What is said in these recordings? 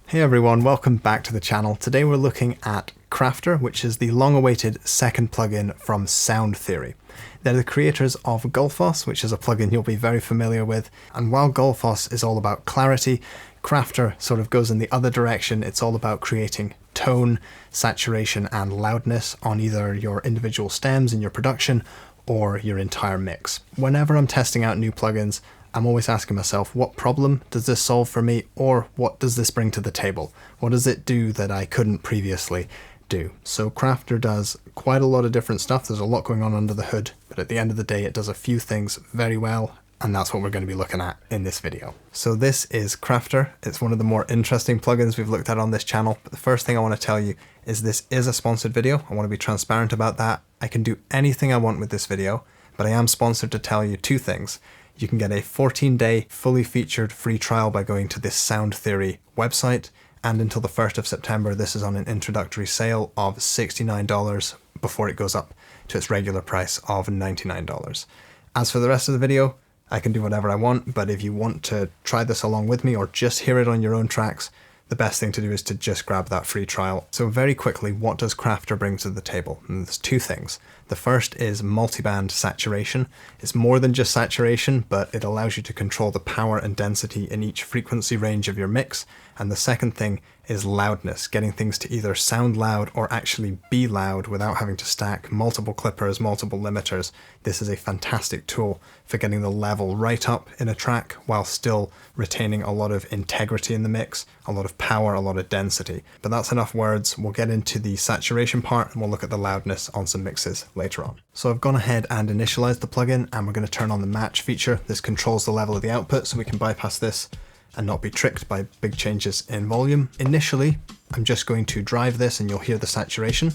Hey everyone, welcome back to the channel. Today we're looking at Kraftur, which is the long-awaited second plugin from Soundtheory. They're the creators of Gullfoss, which is a plugin you'll be very familiar with. And while Gullfoss is all about clarity, Kraftur sort of goes in the other direction. It's all about creating tone, saturation, and loudness on either your individual stems in your production or your entire mix. Whenever I'm testing out new plugins, I'm always asking myself, what problem does this solve for me, or what does this bring to the table? What does it do that I couldn't previously do? So Kraftur does quite a lot of different stuff. There's a lot going on under the hood, but at the end of the day, it does a few things very well, and that's what we're going to be looking at in this video. So this is Kraftur. It's one of the more interesting plugins we've looked at on this channel, but the first thing I want to tell you is this is a sponsored video. I want to be transparent about that. I can do anything I want with this video, but I am sponsored to tell you two things. You can get a 14-day fully featured free trial by going to this Soundtheory website, and until the 1st of September, this is on an introductory sale of $69 before it goes up to its regular price of $99. As for the rest of the video, I can do whatever I want, but if you want to try this along with me or just hear it on your own tracks, the best thing to do is to just grab that free trial. So very quickly, what does Kraftur bring to the table? And there's two things. The first is multiband saturation. It's more than just saturation, but it allows you to control the power and density in each frequency range of your mix. And the second thing is loudness, getting things to either sound loud or actually be loud without having to stack multiple clippers, multiple limiters. This is a fantastic tool for getting the level right up in a track while still retaining a lot of integrity in the mix, a lot of power, a lot of density. But that's enough words. We'll get into the saturation part and we'll look at the loudness on some mixes later on. So I've gone ahead and initialized the plugin, and we're going to turn on the match feature. This controls the level of the output, so we can bypass this and not be tricked by big changes in volume. Initially, I'm just going to drive this and you'll hear the saturation.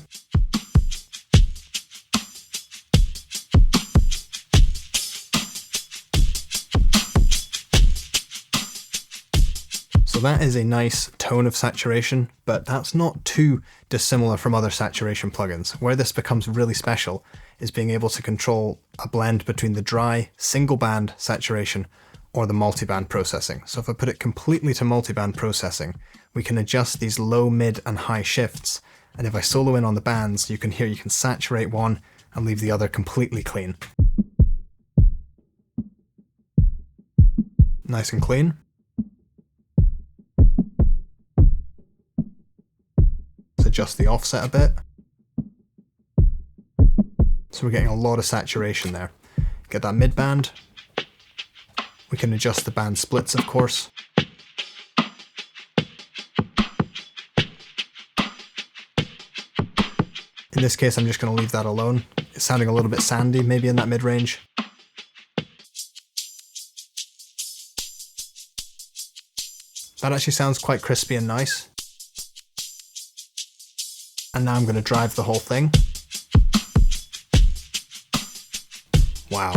So that is a nice tone of saturation, but that's not too dissimilar from other saturation plugins. Where this becomes really special is being able to control a blend between the dry single band saturation or the multiband processing. So if I put it completely to multiband processing, we can adjust these low, mid, and high shifts. And if I solo in on the bands, you can hear you can saturate one and leave the other completely clean. Nice and clean. Let's adjust the offset a bit. So we're getting a lot of saturation there. Get that mid band. We can adjust the band splits, of course. In this case, I'm just going to leave that alone. It's sounding a little bit sandy, maybe in that mid-range. That actually sounds quite crispy and nice. And now I'm going to drive the whole thing. Wow.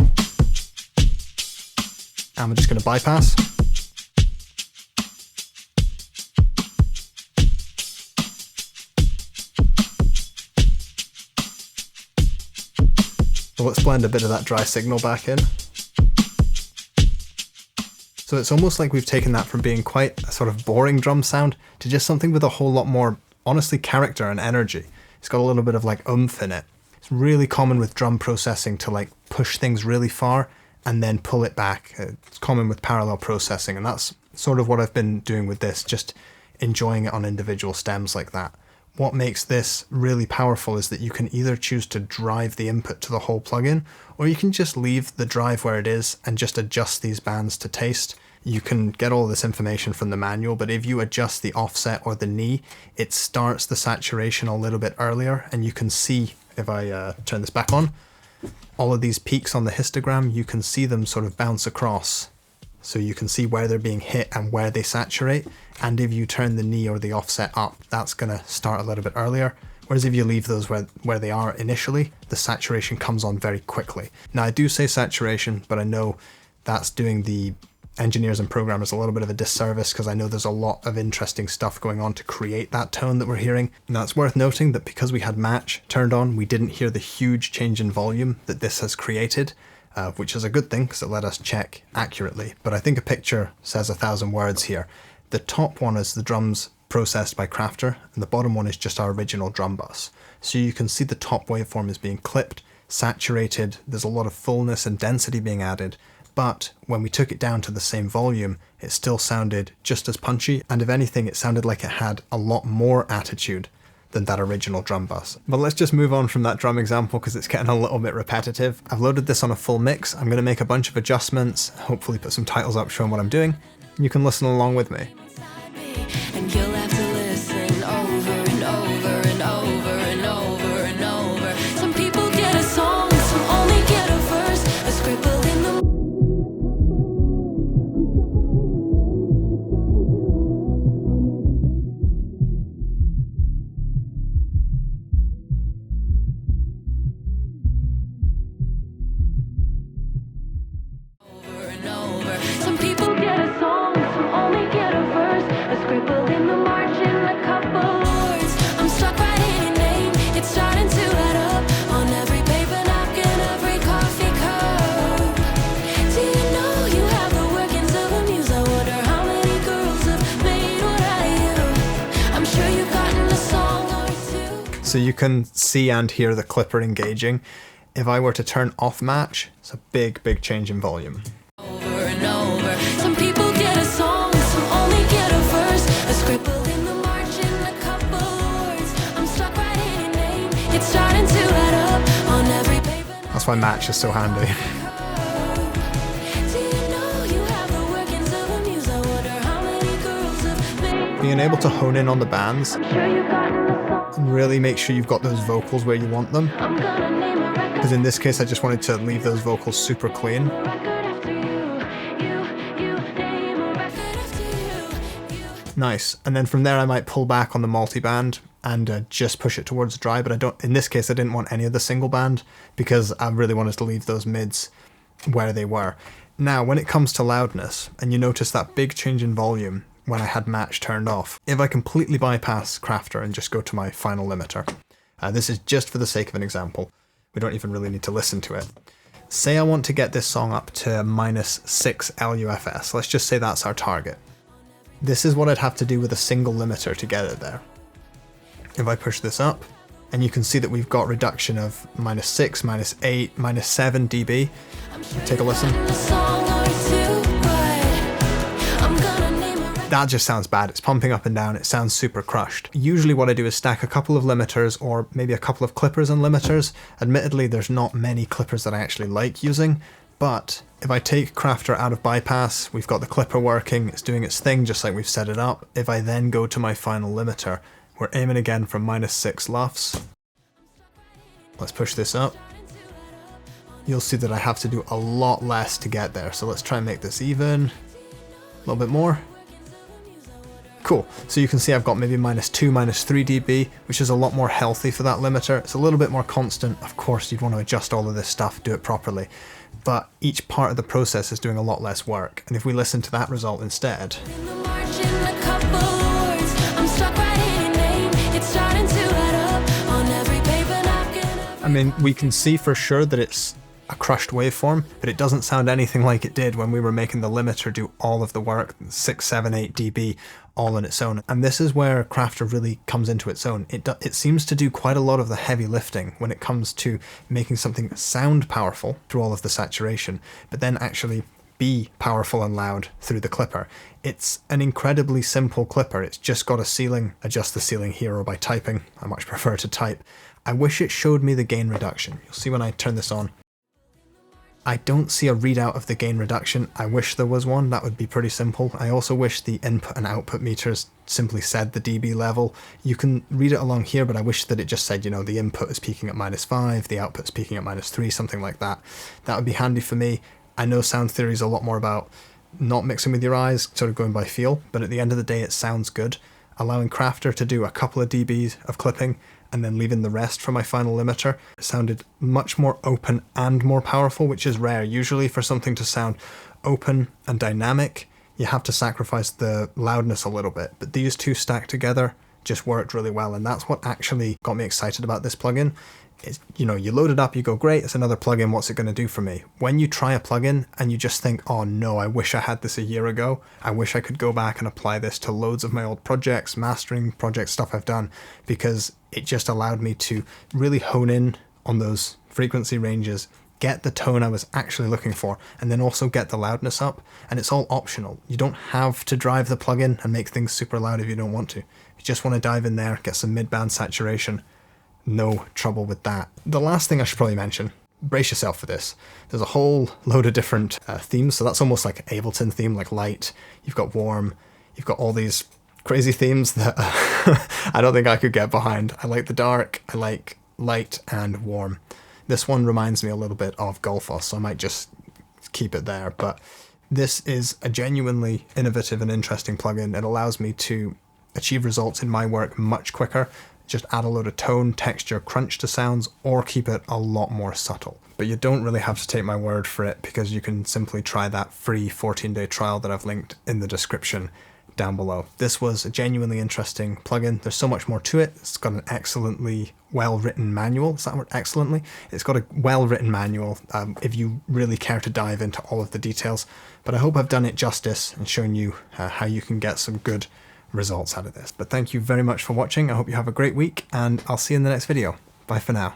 I'm just going to bypass. So let's blend a bit of that dry signal back in. So it's almost like we've taken that from being quite a sort of boring drum sound to just something with a whole lot more, honestly, character and energy. It's got a little bit of like oomph in it. It's really common with drum processing to like push things really far and then pull it back. It's common with parallel processing, and that's sort of what I've been doing with this, just enjoying it on individual stems like that. What makes this really powerful is that you can either choose to drive the input to the whole plugin, or you can just leave the drive where it is and just adjust these bands to taste. You can get all this information from the manual, but if you adjust the offset or the knee, it starts the saturation a little bit earlier, and you can see, if I turn this back on, all of these peaks on the histogram, you can see them sort of bounce across. So you can see where they're being hit and where they saturate. And if you turn the knee or the offset up, that's going to start a little bit earlier. Whereas if you leave those where they are initially, the saturation comes on very quickly. Now I do say saturation, but I know that's doing the engineers and programmers a little bit of a disservice, because I know there's a lot of interesting stuff going on to create that tone that we're hearing. Now it's worth noting that because we had match turned on, we didn't hear the huge change in volume that this has created. which is a good thing because it let us check accurately. But I think a picture says 1,000 words here. The top one is the drums processed by Kraftur, and the bottom one is just our original drum bus. So you can see the top waveform is being clipped, saturated, there's a lot of fullness and density being added, but when we took it down to the same volume, it still sounded just as punchy, and if anything, it sounded like it had a lot more attitude than that original drum bus. But let's just move on from that drum example because it's getting a little bit repetitive. I've loaded this on a full mix. I'm going to make a bunch of adjustments, hopefully put some titles up showing what I'm doing. You can listen along with me. And you'll have to listen over and over and over and over and over. Some people get a song, some only get a verse, a scribble in the over and over. Some people get a song, some only get a verse, a scribble in the margin, a couple words. I'm stuck writing your name, it's starting to add up on every paper napkin, every coffee cup. Do you know you have the workings of a muse? I wonder how many girls have made what I am. I'm sure you've gotten a song or two. So you can see and hear the clipper engaging. If I were to turn off match, it's a big, big change in volume. Over and over. Some people get a song, some only get a verse, a scribble in the margin, a couple words. I'm stuck writing your name, it's starting to add up on every paper. That's why match is so handy. Do you know you have the workings of a muse? I wonder how many girls have made. Being able to hone in on the bands I'm sure you've gotten a song. and really make sure you've got those vocals where you want them. I'm gonna name a record. Because in this case, I just wanted to leave those vocals super clean. Record after you name a record after you. Nice. And then from there, I might pull back on the multi-band and just push it towards dry. But I don't, in this case, I didn't want any of the single band because I really wanted to leave those mids where they were. Now, when it comes to loudness, and you notice that big change in volume when I had match turned off, if I completely bypass Kraftur and just go to my final limiter, this is just for the sake of an example. We don't even really need to listen to it. Say I want to get this song up to -6 LUFS. Let's just say that's our target. This is what I'd have to do with a single limiter to get it there. If I push this up, and you can see that we've got reduction of -6, -8, -7 dB. Take a listen. That just sounds bad. It's pumping up and down. It sounds super crushed. Usually what I do is stack a couple of limiters or maybe a couple of clippers and limiters. Admittedly, there's not many clippers that I actually like using, but if I take Kraftur out of bypass, we've got the clipper working, it's doing its thing just like we've set it up. If I then go to my final limiter, we're aiming again for -6 LUFS. Let's push this up. You'll see that I have to do a lot less to get there. So let's try and make this even. A little bit more. Cool, so you can see I've got maybe -2, -3 dB, which is a lot more healthy for that limiter. It's a little bit more constant. Of course, you'd want to adjust all of this stuff, do it properly, but each part of the process is doing a lot less work. And if we listen to that result instead, I mean, we can see for sure that it's a crushed waveform, but it doesn't sound anything like it did when we were making the limiter do all of the work, 6, 7, 8 dB, all on its own. And this is where Kraftur really comes into its own. It seems to do quite a lot of the heavy lifting when it comes to making something sound powerful through all of the saturation, but then actually be powerful and loud through the clipper. It's an incredibly simple clipper. It's just got a ceiling. Adjust the ceiling here or by typing. I much prefer to type. I wish it showed me the gain reduction. You'll see when I turn this on. I don't see a readout of the gain reduction. I wish there was one. That would be pretty simple. I also wish the input and output meters simply said the dB level. You can read it along here, but I wish that it just said, you know, the input is peaking at -5, the output's peaking at -3, something like that. That would be handy for me. I know sound theory is a lot more about not mixing with your eyes, sort of going by feel, but at the end of the day, it sounds good. Allowing Kraftur to do a couple of dBs of clipping and then leaving the rest for my final limiter, it sounded much more open and more powerful, which is rare. Usually for something to sound open and dynamic, you have to sacrifice the loudness a little bit, but these two stacked together just worked really well, and that's what actually got me excited about this plugin, it's, you know, you load it up, you go, great, it's another plugin, what's it going to do for me? When you try a plugin and you just think, oh no, I wish I had this a year ago. I wish I could go back and apply this to loads of my old projects, mastering projects, stuff I've done, because it just allowed me to really hone in on those frequency ranges, get the tone I was actually looking for, and then also get the loudness up. And it's all optional. You don't have to drive the plugin and make things super loud if you don't want to. If you just want to dive in there, get some mid-band saturation, no trouble with that. The last thing I should probably mention, brace yourself for this. There's a whole load of different themes. So that's almost like an Ableton theme, like light. You've got warm. You've got all these crazy themes that I don't think I could get behind. I like the dark. I like light and warm. This one reminds me a little bit of Golfos, so I might just keep it there. But this is a genuinely innovative and interesting plugin. It allows me to achieve results in my work much quicker. Just add a load of tone, texture, crunch to sounds, or keep it a lot more subtle. But you don't really have to take my word for it, because you can simply try that free 14-day trial that I've linked in the description down below. This was a genuinely interesting plugin. There's so much more to it. It's got an excellently well-written manual. Is that word? Excellently? It's got a well-written manual if you really care to dive into all of the details. But I hope I've done it justice and shown you how you can get some good results out of this. But thank you very much for watching. I hope you have a great week, and I'll see you in the next video. Bye for now.